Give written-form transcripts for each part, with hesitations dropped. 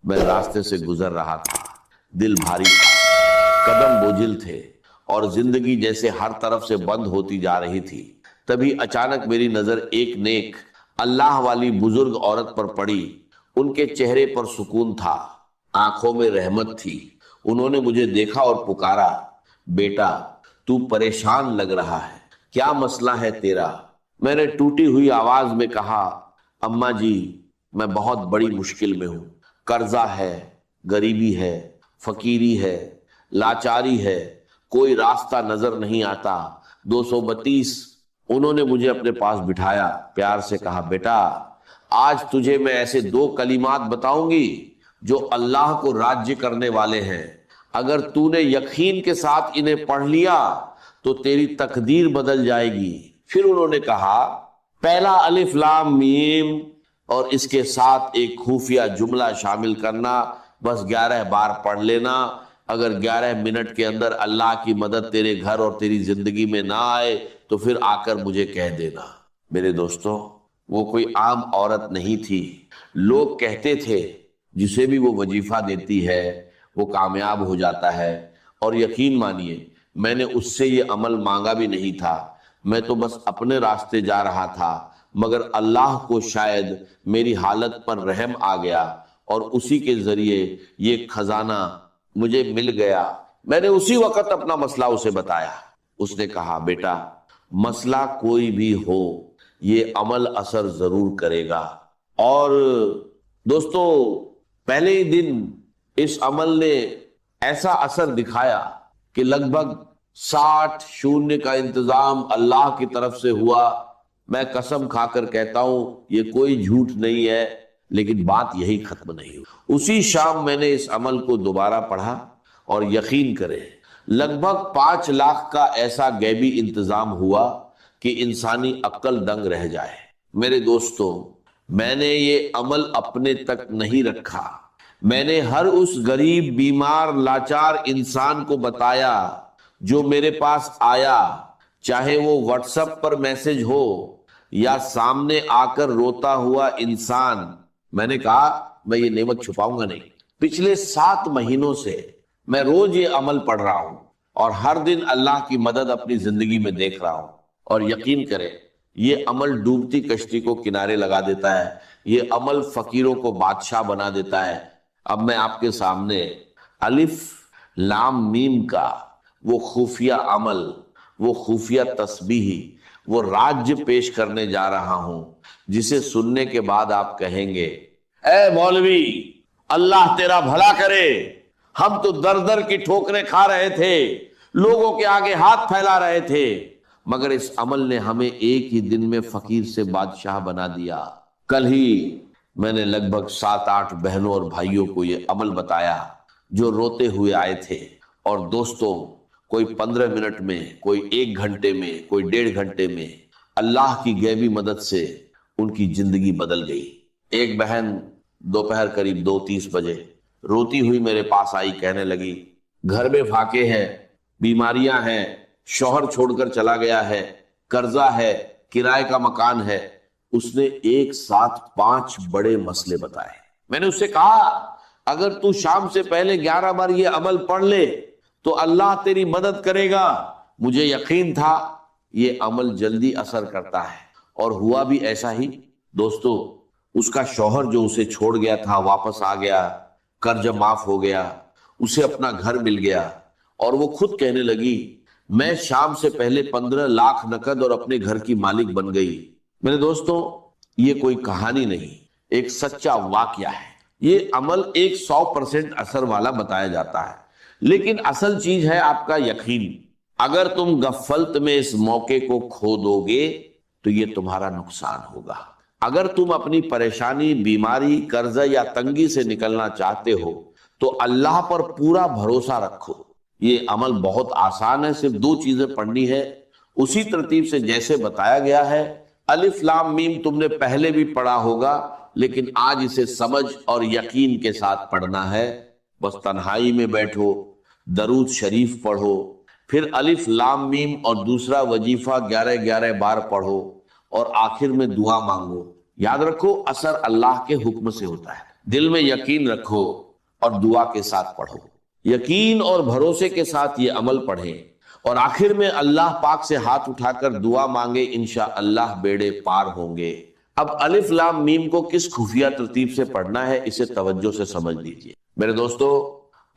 میں راستے سے گزر رہا تھا، دل بھاری تھا، قدم بوجھل تھے اور زندگی جیسے ہر طرف سے بند ہوتی جا رہی تھی۔ تبھی اچانک میری نظر ایک نیک اللہ والی بزرگ عورت پر پڑی۔ ان کے چہرے پر سکون تھا، آنکھوں میں رحمت تھی۔ انہوں نے مجھے دیکھا اور پکارا، بیٹا تو پریشان لگ رہا ہے، کیا مسئلہ ہے تیرا؟ میں نے ٹوٹی ہوئی آواز میں کہا، اماں جی میں بہت بڑی مشکل میں ہوں، قرضہ ہے، غریبی ہے، فقیری ہے، لاچاری ہے، کوئی راستہ نظر نہیں آتا۔ 232۔ انہوں نے مجھے اپنے پاس بٹھایا، پیار سے کہا، بیٹا آج تجھے میں ایسے 2 کلمات بتاؤں گی جو اللہ کو راجیہ کرنے والے ہیں۔ اگر تو نے یقین کے ساتھ انہیں پڑھ لیا تو تیری تقدیر بدل جائے گی۔ پھر انہوں نے کہا، پہلا الف لام میم اور اس کے ساتھ ایک خفیہ جملہ شامل کرنا، بس 11 بار پڑھ لینا۔ اگر 11 منٹ کے اندر اللہ کی مدد تیرے گھر اور تیری زندگی میں نہ آئے تو پھر آ کر مجھے کہہ دینا۔ میرے دوستوں، وہ کوئی عام عورت نہیں تھی۔ لوگ کہتے تھے جسے بھی وہ وظیفہ دیتی ہے وہ کامیاب ہو جاتا ہے، اور یقین مانیے میں نے اس سے یہ عمل مانگا بھی نہیں تھا، میں تو بس اپنے راستے جا رہا تھا، مگر اللہ کو شاید میری حالت پر رحم آ گیا اور اسی کے ذریعے یہ خزانہ مجھے مل گیا۔ میں نے اسی وقت اپنا مسئلہ اسے بتایا۔ اس نے کہا، بیٹا مسئلہ کوئی بھی ہو یہ عمل اثر ضرور کرے گا۔ اور دوستو، پہلے ہی دن اس عمل نے ایسا اثر دکھایا کہ لگ بھگ 60 شونیہ کا انتظام اللہ کی طرف سے ہوا۔ میں قسم کھا کر کہتا ہوں یہ کوئی جھوٹ نہیں ہے، لیکن بات یہی ختم نہیں ہوئی۔ اسی شام میں نے اس عمل کو دوبارہ پڑھا اور یقین کرے لگ بھگ 5 لاکھ کا ایسا غیبی انتظام ہوا کہ انسانی عقل دنگ رہ جائے۔ میرے دوستو، میں نے یہ عمل اپنے تک نہیں رکھا، میں نے ہر اس غریب، بیمار، لاچار انسان کو بتایا جو میرے پاس آیا، چاہے وہ واٹس ایپ پر میسج ہو یا سامنے آ کر روتا ہوا انسان۔ میں نے کہا میں یہ نعمت چھپاؤں گا نہیں۔ پچھلے 7 مہینوں سے میں روز یہ عمل پڑھ رہا ہوں اور ہر دن اللہ کی مدد اپنی زندگی میں دیکھ رہا ہوں، اور یقین کریں یہ عمل ڈوبتی کشتی کو کنارے لگا دیتا ہے، یہ عمل فقیروں کو بادشاہ بنا دیتا ہے۔ اب میں آپ کے سامنے الف لام میم کا وہ خفیہ عمل، وہ خفیہ تسبیح، وہ راج پیش کرنے جا رہا ہوں جسے سننے کے بعد آپ کہیں گے، اے مولوی اللہ تیرا بھلا کرے، ہم تو در در کی ٹھوکریں کھا رہے تھے، لوگوں کے آگے ہاتھ پھیلا رہے تھے، مگر اس عمل نے ہمیں ایک ہی دن میں فقیر سے بادشاہ بنا دیا۔ کل ہی میں نے لگ بھگ 7-8 بہنوں اور بھائیوں کو یہ عمل بتایا جو روتے ہوئے آئے تھے، اور دوستوں کوئی 15 منٹ میں، کوئی 1 گھنٹے میں، کوئی 1.5 گھنٹے میں اللہ کی غیبی مدد سے ان کی زندگی بدل گئی۔ ایک بہن دوپہر قریب 2:30 بجے روتی ہوئی میرے پاس آئی، کہنے لگی گھر میں فاقے ہیں، بیماریاں ہیں، شوہر چھوڑ کر چلا گیا ہے، قرضہ ہے، کرائے کا مکان ہے۔ اس نے ایک ساتھ 5 بڑے مسئلے بتائے۔ میں نے اس سے کہا اگر تو شام سے پہلے 11 بار یہ عمل پڑھ لے تو اللہ تیری مدد کرے گا۔ مجھے یقین تھا یہ عمل جلدی اثر کرتا ہے، اور ہوا بھی ایسا ہی۔ دوستو، اس کا شوہر جو اسے چھوڑ گیا تھا واپس آ گیا، قرض معاف ہو گیا، اسے اپنا گھر مل گیا، اور وہ خود کہنے لگی میں شام سے پہلے 15 لاکھ نقد اور اپنے گھر کی مالک بن گئی۔ میرے دوستوں، یہ کوئی کہانی نہیں، ایک سچا واقعہ ہے۔ یہ عمل 100% اثر والا بتایا جاتا ہے، لیکن اصل چیز ہے آپ کا یقین۔ اگر تم غفلت میں اس موقع کو کھو دو گے تو یہ تمہارا نقصان ہوگا۔ اگر تم اپنی پریشانی، بیماری، قرضہ یا تنگی سے نکلنا چاہتے ہو تو اللہ پر پورا بھروسہ رکھو۔ یہ عمل بہت آسان ہے، صرف 2 چیزیں پڑھنی ہے، اسی ترتیب سے جیسے بتایا گیا ہے۔ الف لام میم تم نے پہلے بھی پڑھا ہوگا، لیکن آج اسے سمجھ اور یقین کے ساتھ پڑھنا ہے۔ بس تنہائی میں بیٹھو، درود شریف پڑھو، پھر الف لام میم اور دوسرا وظیفہ 11 بار پڑھو، اور آخر میں دعا مانگو۔ یاد رکھو اثر اللہ کے حکم سے ہوتا ہے۔ دل میں یقین رکھو اور دعا کے ساتھ پڑھو، یقین اور بھروسے کے ساتھ یہ عمل پڑھیں، اور آخر میں اللہ پاک سے ہاتھ اٹھا کر دعا مانگے، انشاءاللہ بیڑے پار ہوں گے۔ اب الف لام میم کو کس خفیہ ترتیب سے پڑھنا ہے اسے توجہ سے سمجھ لیجئے۔ میرے دوستو،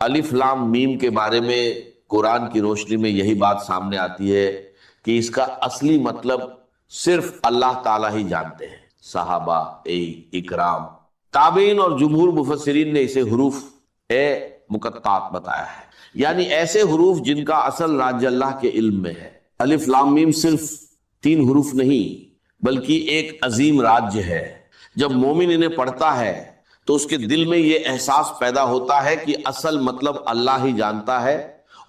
الف لام میم کے بارے میں قرآن کی روشنی میں یہی بات سامنے آتی ہے کہ اس کا اصلی مطلب صرف اللہ تعالیٰ ہی جانتے ہیں۔ صحابہ اکرام، تابعین اور جمہور مفسرین نے اسے حروف مقطعات بتایا ہے، یعنی ایسے حروف جن کا اصل راج اللہ کے علم میں ہے۔ الف لام میم صرف 3 حروف نہیں بلکہ ایک عظیم راج ہے۔ جب مومن انہیں پڑھتا ہے تو اس کے دل میں یہ احساس پیدا ہوتا ہے کہ اصل مطلب اللہ ہی جانتا ہے،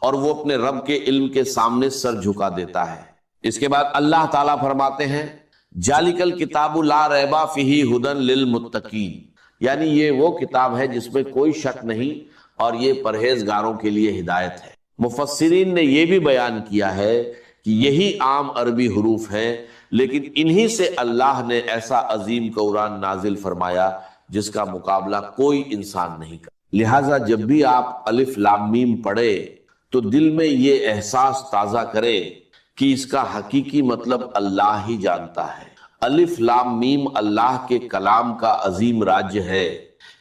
اور وہ اپنے رب کے علم کے سامنے سر جھکا دیتا ہے۔ اس کے بعد اللہ تعالیٰ فرماتے ہیں ذالک الکتاب لا ریب فیہ ھدی للمتقین، یعنی یہ وہ کتاب ہے جس میں کوئی شک نہیں اور یہ پرہیزگاروں کے لیے ہدایت ہے۔ مفسرین نے یہ بھی بیان کیا ہے کہ یہی عام عربی حروف ہیں، لیکن انہی سے اللہ نے ایسا عظیم قرآن نازل فرمایا جس کا مقابلہ کوئی انسان نہیں کرتا۔ لہٰذا جب بھی آپ الف لام میم پڑھے تو دل میں یہ احساس تازہ کرے کہ اس کا حقیقی مطلب اللہ ہی جانتا ہے۔ الف لام میم اللہ کے کلام کا عظیم راج ہے،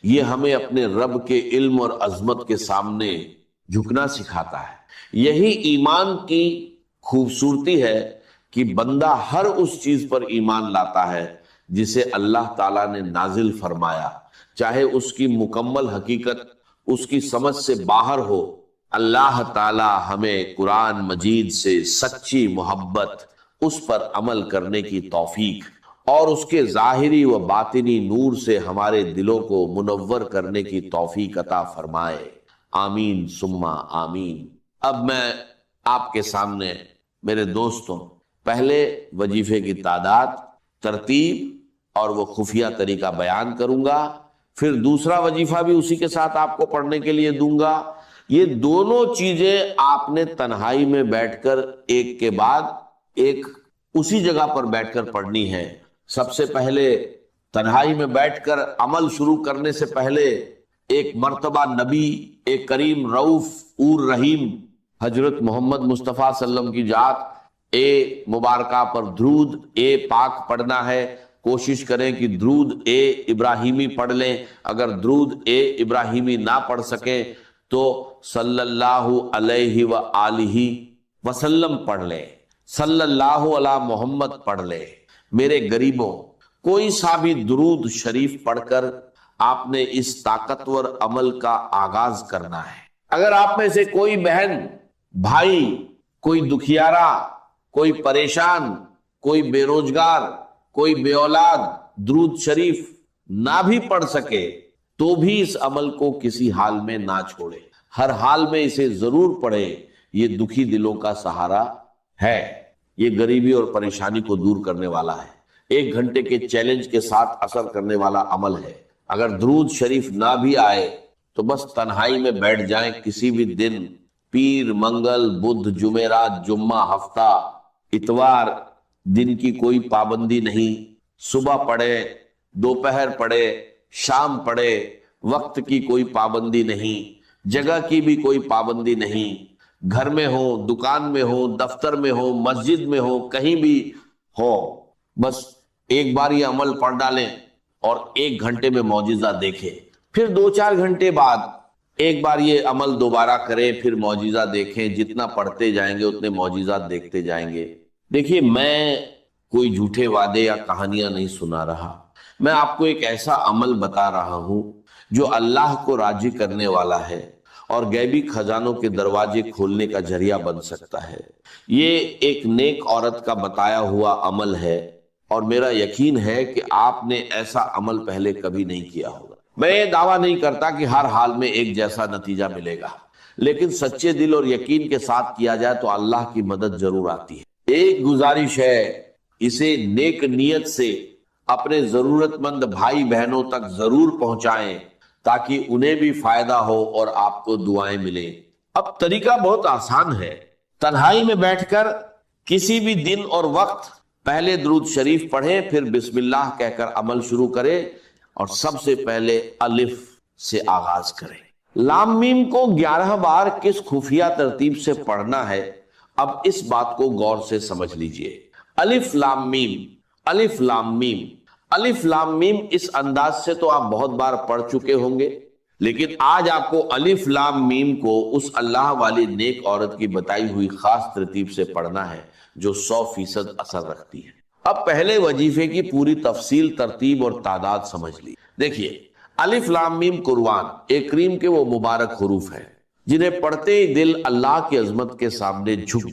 یہ ہمیں اپنے رب کے علم اور عظمت کے سامنے جھکنا سکھاتا ہے۔ یہی ایمان کی خوبصورتی ہے کہ بندہ ہر اس چیز پر ایمان لاتا ہے جسے اللہ تعالیٰ نے نازل فرمایا، چاہے اس کی مکمل حقیقت اس کی سمجھ سے باہر ہو۔ اللہ تعالیٰ ہمیں قرآن مجید سے سچی محبت، اس پر عمل کرنے کی توفیق اور اس کے ظاہری و باطنی نور سے ہمارے دلوں کو منور کرنے کی توفیق عطا فرمائے، آمین ثم آمین۔ اب میں آپ کے سامنے میرے دوستوں پہلے وظیفے کی تعداد، ترتیب اور وہ خفیہ طریقہ بیان کروں گا، پھر دوسرا وظیفہ بھی اسی کے ساتھ آپ کو پڑھنے کے لیے دوں گا۔ یہ دونوں چیزیں آپ نے تنہائی میں بیٹھ کر ایک کے بعد ایک اسی جگہ پر بیٹھ کر پڑھنی ہے۔ سب سے پہلے تنہائی میں بیٹھ کر عمل شروع کرنے سے پہلے ایک مرتبہ نبی، ایک کریم رؤوف اور رحیم حضرت محمد مصطفیٰ صلی اللہ علیہ وسلم کی ذات مبارکہ پر درود پاک پڑھنا ہے۔ کوشش کریں کہ درود ابراہیمی پڑھ لیں، اگر درود ابراہیمی نہ پڑھ سکیں تو صلی اللہ علیہ وآلہ وسلم پڑھ لیں، صلی اللہ علی محمد پڑھ لیں۔ میرے غریبوں، کوئی سا بھی درود شریف پڑھ کر آپ نے اس طاقتور عمل کا آغاز کرنا ہے۔ اگر آپ میں سے کوئی بہن، بھائی، کوئی دکھیارا، کوئی پریشان، کوئی بے روزگار، کوئی بے اولاد درود شریف نہ بھی پڑھ سکے تو بھی اس عمل کو کسی حال میں نہ چھوڑے، ہر حال میں اسے ضرور پڑھے۔ یہ دکھی دلوں کا سہارا ہے، یہ غریبی اور پریشانی کو دور کرنے والا ہے، 1 گھنٹے کے چیلنج کے ساتھ اثر کرنے والا عمل ہے۔ اگر درود شریف نہ بھی آئے تو بس تنہائی میں بیٹھ جائیں، کسی بھی دن، پیر، منگل، بدھ، جمعرات، جمعہ، ہفتہ، اتوار، دن کی کوئی پابندی نہیں، صبح پڑھے، دوپہر پڑھے، شام پڑھے، وقت کی کوئی پابندی نہیں، جگہ کی بھی کوئی پابندی نہیں، گھر میں ہو، دکان میں ہو، دفتر میں ہو، مسجد میں ہو، کہیں بھی ہو، بس ایک بار یہ عمل پڑھ ڈالیں اور 1 گھنٹے میں معجزہ دیکھیں، پھر 2-4 گھنٹے بعد ایک بار یہ عمل دوبارہ کریں، پھر معجزہ دیکھیں، جتنا پڑھتے جائیں گے اتنے معجزات دیکھتے جائیں گے۔ دیکھیے، میں کوئی جھوٹے وعدے یا کہانیاں نہیں سنا رہا، میں آپ کو ایک ایسا عمل بتا رہا ہوں جو اللہ کو راضی کرنے والا ہے اور غیبی خزانوں کے دروازے کھولنے کا ذریعہ بن سکتا ہے۔ یہ ایک نیک عورت کا بتایا ہوا عمل ہے اور میرا یقین ہے کہ آپ نے ایسا عمل پہلے کبھی نہیں کیا ہوگا۔ میں یہ دعویٰ نہیں کرتا کہ ہر حال میں ایک جیسا نتیجہ ملے گا، لیکن سچے دل اور یقین کے ساتھ کیا جائے تو اللہ کی مدد ضرور آتی ہے۔ ایک گزارش ہے، اسے نیک نیت سے اپنے ضرورت مند بھائی بہنوں تک ضرور پہنچائیں تاکہ انہیں بھی فائدہ ہو اور آپ کو دعائیں ملیں۔ اب طریقہ بہت آسان ہے، تنہائی میں بیٹھ کر کسی بھی دن اور وقت پہلے درود شریف پڑھیں، پھر بسم اللہ کہہ کر عمل شروع کریں۔ اور سب سے پہلے الف سے آغاز کریں۔ لام میم کو 11 بار کس خفیہ ترتیب سے پڑھنا ہے، اب اس بات کو غور سے سمجھ لیجئے۔ الف لام میم، الف لام میم، الف لام میم، اس انداز سے تو آپ بہت بار پڑھ چکے ہوں گے، لیکن آج آپ کو الف لام میم کو اس اللہ والی نیک عورت کی بتائی ہوئی خاص ترتیب سے پڑھنا ہے جو 100% اثر رکھتی ہے۔ اب پہلے وظیفے کی پوری تفصیل، ترتیب اور تعداد سمجھ لی۔ دیکھیے، الف لام میم قرآن ایک کریم کے وہ مبارک حروف ہیں جنہیں پڑھتے ہی دل اللہ کی عظمت کے سامنے جھک